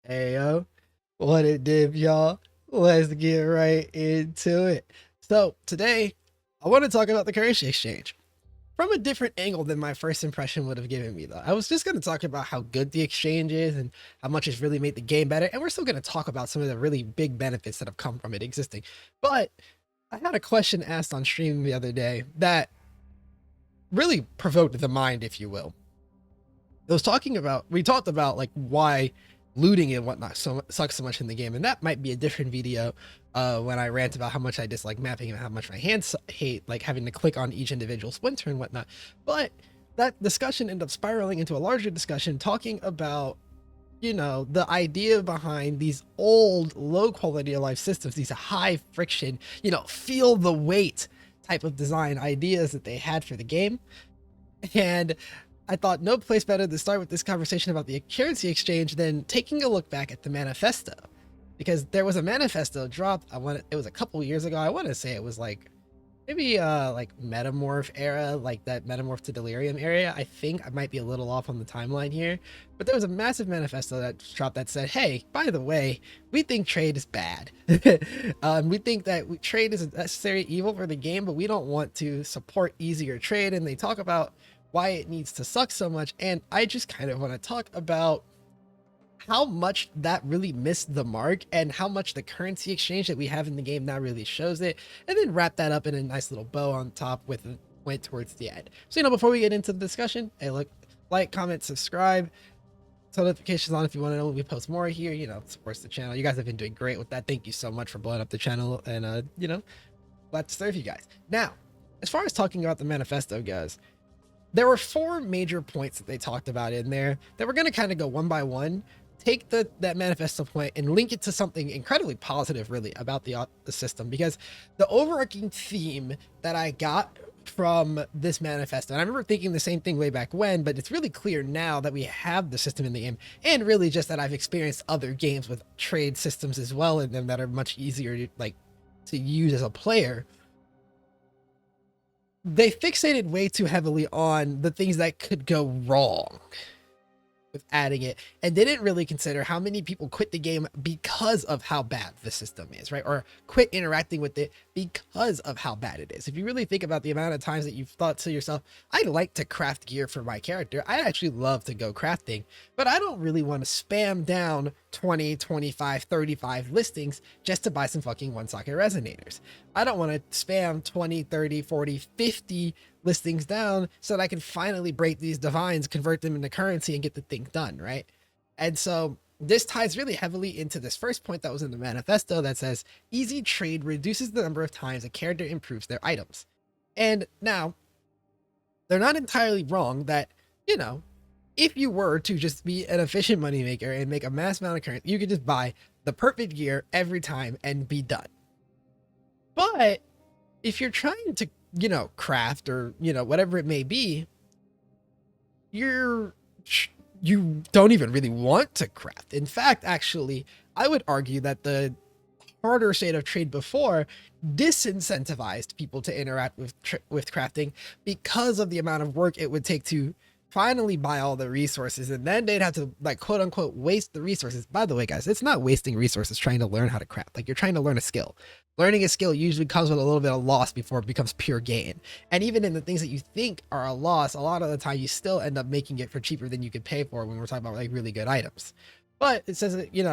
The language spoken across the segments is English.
Ayo, what it did, y'all? Let's get right into it. So, today, I want to talk about the currency exchange from a different angle than my first impression would have given me, though. I was just going to talk about how good the exchange is and how much it's really made the game better. And we're still going to talk about some of the really big benefits that have come from it existing. But I had a question asked on stream the other day that really provoked the mind, if you will. We talked about like why looting and whatnot sucks so much in the game, and that might be a different video when I rant about how much I dislike mapping and how much my hands hate like having to click on each individual splinter and whatnot. But that discussion ended up spiraling into a larger discussion talking about the idea behind these old low quality of life systems, these high friction, feel the weight type of design ideas that they had for the game. And I thought no place better to start with this conversation about the currency exchange than taking a look back at the manifesto, because there was a manifesto dropped. It was a couple years ago. I want to say it was like maybe like Metamorph era, like that Metamorph to Delirium area. I think I might be a little off on the timeline here, but there was a massive manifesto that dropped that said, hey, by the way, we think trade is bad. We think that trade is a necessary evil for the game, but we don't want to support easier trade. And they talk about why it needs to suck so much. And I just kind of want to talk about how much that really missed the mark and how much the currency exchange that we have in the game now really shows it, and then wrap that up in a nice little bow on top with a point towards the end. So, before we get into the discussion, hey, look, like, comment, subscribe, turn notifications on if you want to know when we post more here, supports the channel. You guys have been doing great with that. Thank you so much for blowing up the channel, and, glad to serve you guys. Now, as far as talking about the manifesto goes, there were four major points that they talked about in there that we're going to kind of go one by one, take that manifesto point and link it to something incredibly positive really about the system, because the overarching theme that I got from this manifesto, and I remember thinking the same thing way back when, but it's really clear now that we have the system in the game, and really just that I've experienced other games with trade systems as well in them that are much easier to use as a player. They fixated way too heavily on the things that could go wrong with adding it, and didn't really consider how many people quit the game because of how bad the system is, right? Or quit interacting with it because of how bad it is. If you really think about the amount of times that you've thought to yourself, I'd like to craft gear for my character. I actually love to go crafting, but I don't really want to spam down 20, 25, 35 listings just to buy some fucking one socket resonators. I don't want to spam 20, 30, 40, 50 listings down so that I can finally break these divines, convert them into currency, and get the thing done, right? And so this ties really heavily into this first point that was in the manifesto that says easy trade reduces the number of times a character improves their items. And now they're not entirely wrong that, if you were to just be an efficient moneymaker and make a mass amount of currency, you could just buy the perfect gear every time and be done. But if you're trying to craft or whatever it may be, you don't even really want to craft. In fact, actually, I would argue that the harder state of trade before disincentivized people to interact with crafting because of the amount of work it would take to finally buy all the resources, and then they'd have to quote unquote waste the resources. By the way, guys, it's not wasting resources trying to learn how to craft. You're trying to learn a skill. Learning a skill usually comes with a little bit of loss before it becomes pure gain. And even in the things that you think are a loss, a lot of the time you still end up making it for cheaper than you could pay for when we're talking about really good items. But it says that, you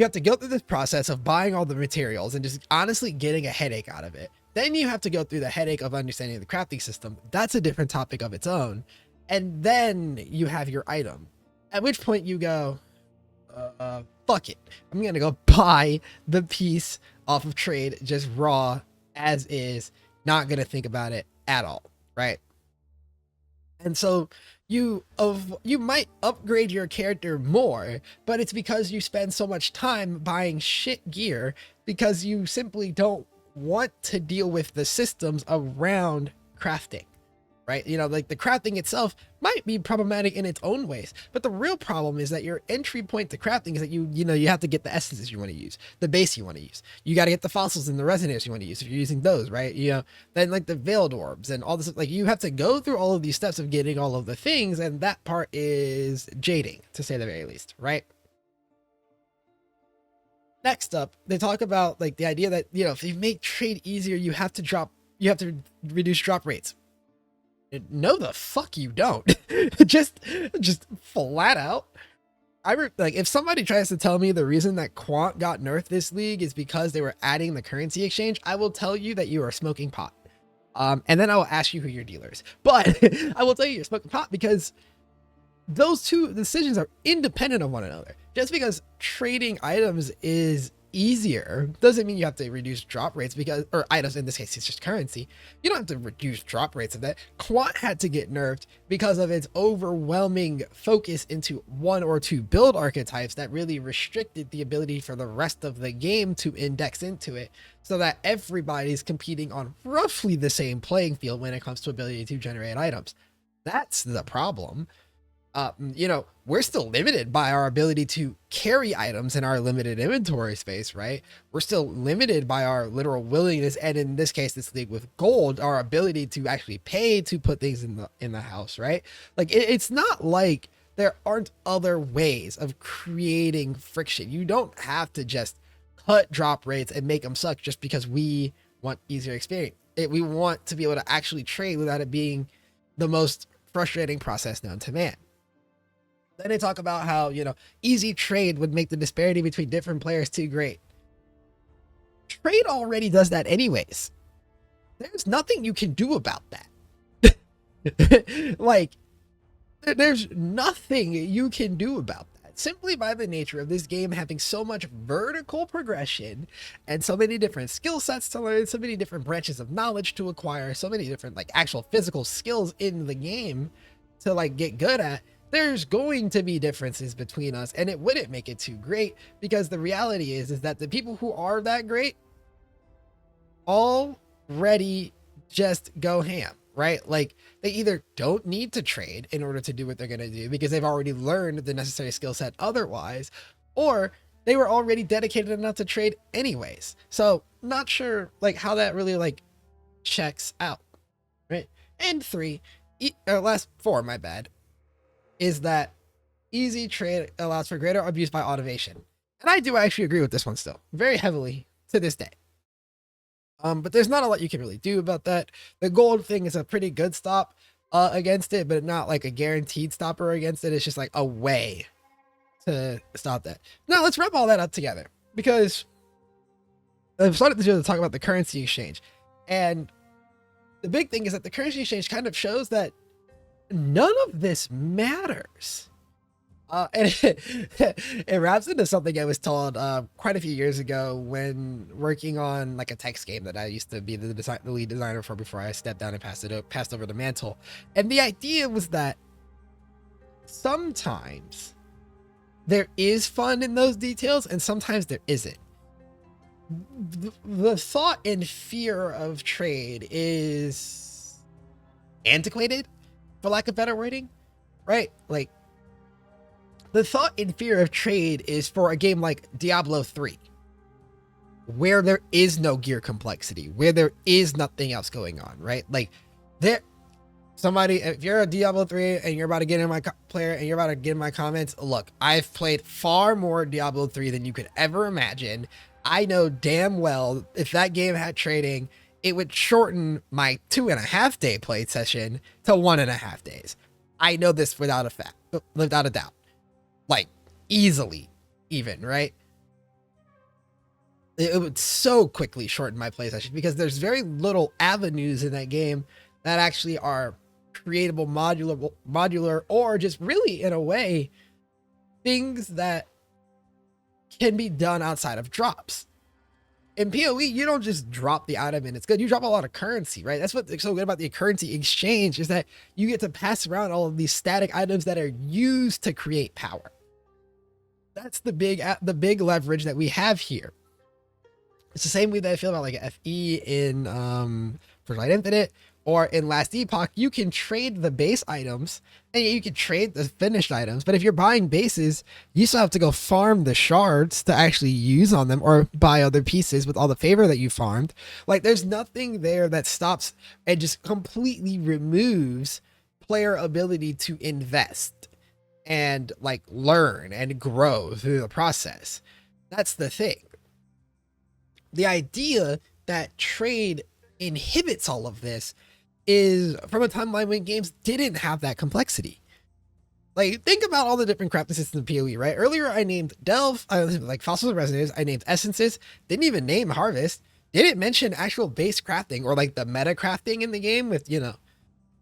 have to go through this process of buying all the materials and just honestly getting a headache out of it. Then you have to go through the headache of understanding the crafting system. That's a different topic of its own. And then you have your item, at which point you go, fuck it. I'm going to go buy the piece off of trade, just raw as is, not going to think about it at all. Right. And so you might upgrade your character more, but it's because you spend so much time buying shit gear because you simply don't want to deal with the systems around crafting. right? You know, like the crafting itself might be problematic in its own ways, but the real problem is that your entry point to crafting is that you have to get the essences you want to use, the base you want to use. You got to get the fossils and the resonators you want to use if you're using those, right? You know, then like the veiled orbs and all this, like you have to go through all of these steps of getting all of the things, and that part is jading to say the very least, right? Next up, they talk about like the idea that, you know, if you make trade easier, you have to reduce drop rates. No, the fuck you don't. just flat out. Like if somebody tries to tell me the reason that Quant got nerfed this league is because they were adding the currency exchange, I will tell you that you are smoking pot. And then I will ask you who your dealer is. But I will tell you you're smoking pot because those two decisions are independent of one another. Just because trading items is easier doesn't mean you have to reduce drop rates, because, or items in this case, it's just currency. You don't have to reduce drop rates of that. Quant had to get nerfed because of its overwhelming focus into one or two build archetypes that really restricted the ability for the rest of the game to index into it, so that everybody's competing on roughly the same playing field when it comes to ability to generate items. That's the problem. You know, we're still limited by our ability to carry items in our limited inventory space, right? We're still limited by our literal willingness, and in this case, this league with gold, our ability to actually pay to put things in the house, right? Like it's not like there aren't other ways of creating friction. You don't have to just cut drop rates and make them suck just because we want easier experience. We want to be able to actually trade without it being the most frustrating process known to man. Then they talk about how, you know, easy trade would make the disparity between different players too great. Trade already does that anyways. There's nothing you can do about that. Like, there's nothing you can do about that. Simply by the nature of this game having so much vertical progression and so many different skill sets to learn, so many different branches of knowledge to acquire, so many different like actual physical skills in the game to like get good at. There's going to be differences between us, and it wouldn't make it too great, because the reality is that the people who are that great already just go ham, right? Like they either don't need to trade in order to do what they're going to do because they've already learned the necessary skill set otherwise, or they were already dedicated enough to trade anyways. So not sure like how that really like checks out, right? And last four, my bad, is that easy trade allows for greater abuse by automation. And I do actually agree with this one still, very heavily to this day. But there's not a lot you can really do about that. The gold thing is a pretty good stop against it, but not like a guaranteed stopper against it. It's just like a way to stop that. Now let's wrap all that up together, because I've started to talk about the currency exchange. And the big thing is that the currency exchange kind of shows that none of this matters. And it wraps into something I was told quite a few years ago when working on like a text game that I used to be the lead designer for before I stepped down and passed over the mantle. And the idea was that sometimes there is fun in those details and sometimes there isn't. The thought and fear of trade is antiquated, for lack of better wording, right? Like the thought and fear of trade is for a game like Diablo 3, where there is no gear complexity, where there is nothing else going on, right? Like if you're a Diablo 3 and you're about to get in my player and you're about to get in my comments, look, I've played far more Diablo 3 than you could ever imagine. I know damn well if that game had trading, it would shorten my 2.5 day play session to 1.5 days. I know this without a doubt, like easily even, right? It would so quickly shorten my play session because there's very little avenues in that game that actually are creatable, modular, or just really in a way, things that can be done outside of drops. In PoE, you don't just drop the item and it's good. You drop a lot of currency, right? That's what's so good about the currency exchange, is that you get to pass around all of these static items that are used to create power. That's the big leverage that we have here. It's the same way that I feel about like FE in First Light Infinite, Or in Last Epoch, you can trade the base items and you can trade the finished items. But if you're buying bases, you still have to go farm the shards to actually use on them or buy other pieces with all the favor that you farmed. Like there's nothing there that stops and just completely removes player ability to invest and like learn and grow through the process. That's the thing. The idea that trade inhibits all of this is from a timeline when games didn't have that complexity. Like, think about all the different crafting systems in PoE, right? Earlier, I named Delve, like Fossils and Resonators, I named Essences, didn't even name Harvest, didn't mention actual base crafting or like the meta crafting in the game with,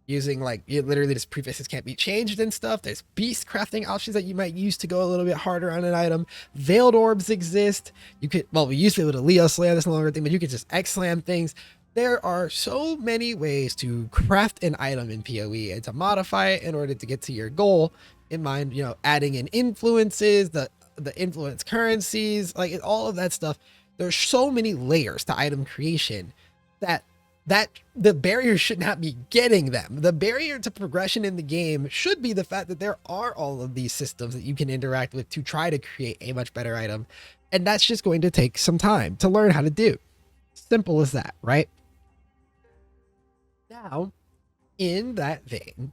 using like literally just prefixes can't be changed and stuff. There's beast crafting options that you might use to go a little bit harder on an item. Veiled orbs exist. You could, well, we used to be able to Leo slam, this no longer thing, but you could just X slam things. There are so many ways to craft an item in PoE and to modify it in order to get to your goal in mind, adding in influences, the influence currencies, like all of that stuff. There's so many layers to item creation that the barrier should not be getting them. The barrier to progression in the game should be the fact that there are all of these systems that you can interact with to try to create a much better item. And that's just going to take some time to learn how to do. Simple as that, right? Now, in that vein,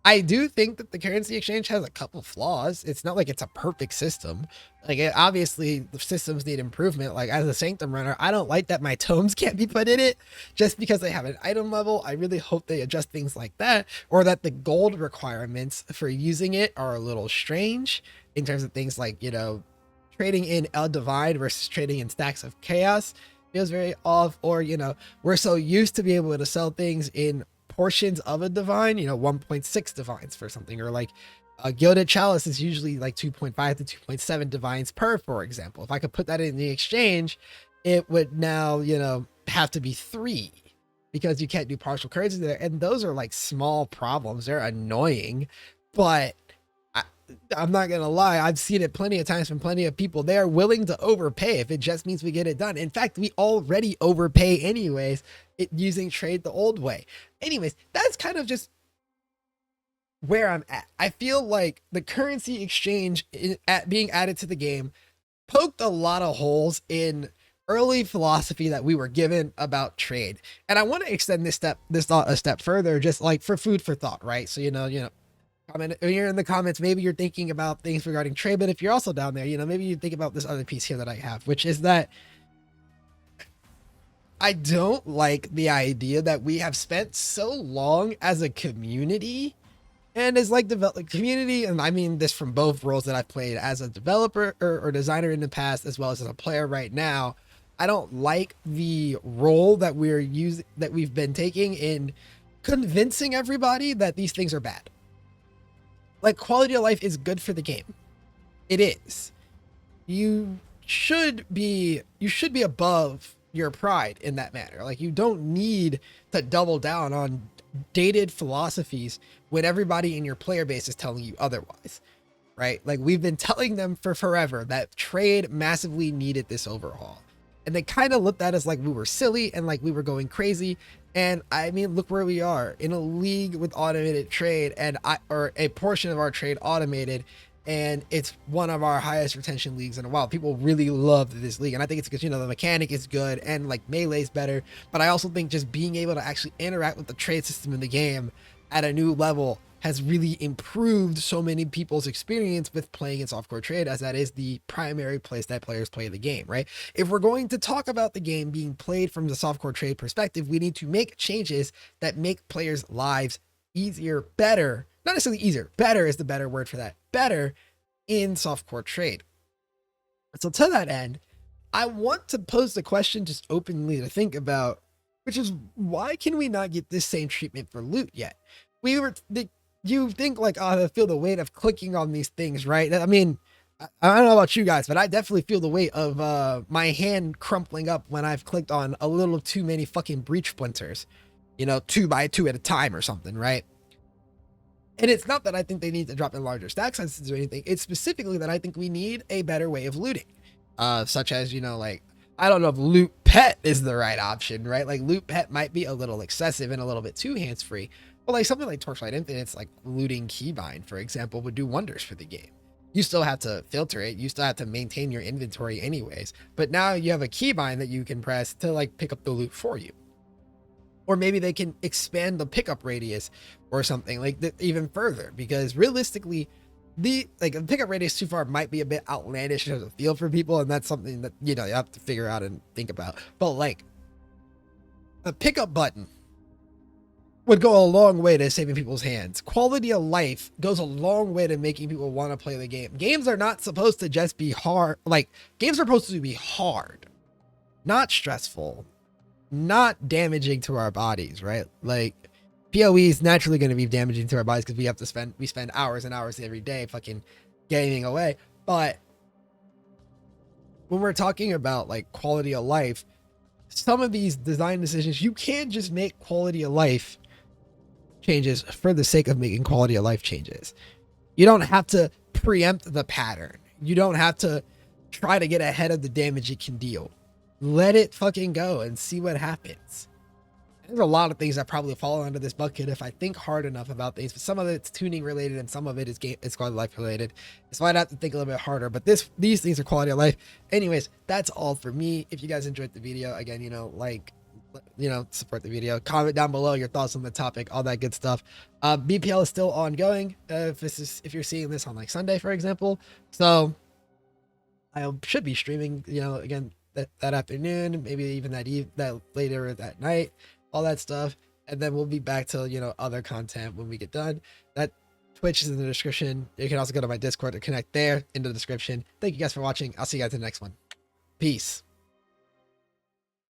I do think that the currency exchange has a couple flaws. It's not like it's a perfect system. Like, obviously, the systems need improvement. Like, as a Sanctum runner, I don't like that my tomes can't be put in it just because they have an item level. I really hope they adjust things like that, or that the gold requirements for using it are a little strange in terms of things like, trading in El Divine versus trading in Stacks of Chaos feels very off. Or, we're so used to be able to sell things in portions of a divine, 1.6 divines for something, or like a gilded chalice is usually like 2.5 to 2.7 divines per, for example. If I could put that in the exchange, it would now, have to be 3 because you can't do partial currency there. And those are like small problems. They're annoying, but I'm not going to lie. I've seen it plenty of times from plenty of people. They are willing to overpay if it just means we get it done. In fact, we already overpay anyways, using trade the old way. Anyways, that's kind of just where I'm at. I feel like the currency exchange being added to the game poked a lot of holes in early philosophy that we were given about trade. And I want to extend this thought a step further, just like for food for thought, right? So, comment when you're in the comments, maybe you're thinking about things regarding trade, but if you're also down there, maybe you think about this other piece here that I have, which is that I don't like the idea that we have spent so long as a community and as like develop community. And I mean this from both roles that I've played as a developer or designer in the past, as well as a player right now. I don't like the role that we've been taking in convincing everybody that these things are bad. Like, quality of life is good for the game. It is. You should be above your pride in that matter. Like, you don't need to double down on dated philosophies when everybody in your player base is telling you otherwise, right? Like, we've been telling them for forever that trade massively needed this overhaul. And they kind of looked at us like we were silly and like we were going crazy. And I mean, look where we are in a league with automated trade or a portion of our trade automated. And it's one of our highest retention leagues in a while. People really love this league. And I think it's because, the mechanic is good and like melee's better. But I also think just being able to actually interact with the trade system in the game at a new level has really improved so many people's experience with playing in softcore trade, as that is the primary place that players play the game, right? If we're going to talk about the game being played from the softcore trade perspective, we need to make changes that make players' lives easier, better, not necessarily easier, better is the better word for that, better in softcore trade. So to that end, I want to pose the question just openly to think about, which is, why can we not get this same treatment for loot yet? You think like, I feel the weight of clicking on these things, right? I mean, I don't know about you guys, but I definitely feel the weight of my hand crumpling up when I've clicked on a little too many fucking breach splinters, 2 by 2 at a time or something, right? And it's not that I think they need to drop in larger stack sizes or anything. It's specifically that I think we need a better way of looting, such as, like, I don't know if loot pet is the right option, right? Like loot pet might be a little excessive and a little bit too hands-free, but like something like Torchlight Infinite's like looting keybind, for example, would do wonders for the game. You still have to filter it, you still have to maintain your inventory anyways, but now you have a keybind that you can press to like pick up the loot for you. Or maybe they can expand the pickup radius or something like that even further, because realistically the pickup radius too far might be a bit outlandish as a feel for people, and that's something that you have to figure out and think about. But like a pickup button would go a long way to saving people's hands. Quality of life goes a long way to making people want to play the game. Games are not supposed to just be hard. Like games are supposed to be hard, not stressful, not damaging to our bodies, right? Like PoE is naturally going to be damaging to our bodies because we spend hours and hours every day fucking gaming away. But when we're talking about like quality of life, some of these design decisions, you can't just make quality of life changes for the sake of making quality of life changes. You don't have to preempt the pattern. You don't have to try to get ahead of the damage it can deal. Let it fucking go and see what happens. There's a lot of things that probably fall under this bucket if I think hard enough about things, but some of it's tuning related and some of it is quality of life related. So I'd have to think a little bit harder, but these things are quality of life. Anyways, that's all for me. If you guys enjoyed the video, again, support the video, comment down below your thoughts on the topic, all that good stuff. BPL is still ongoing. If you're seeing this on like Sunday, for example, so I should be streaming, again, that afternoon, maybe even that later that night, all that stuff. And then we'll be back to, other content when we get done. That Twitch is in the description. You can also go to my Discord to connect there in the description. Thank you guys for watching. I'll see you guys in the next one. Peace.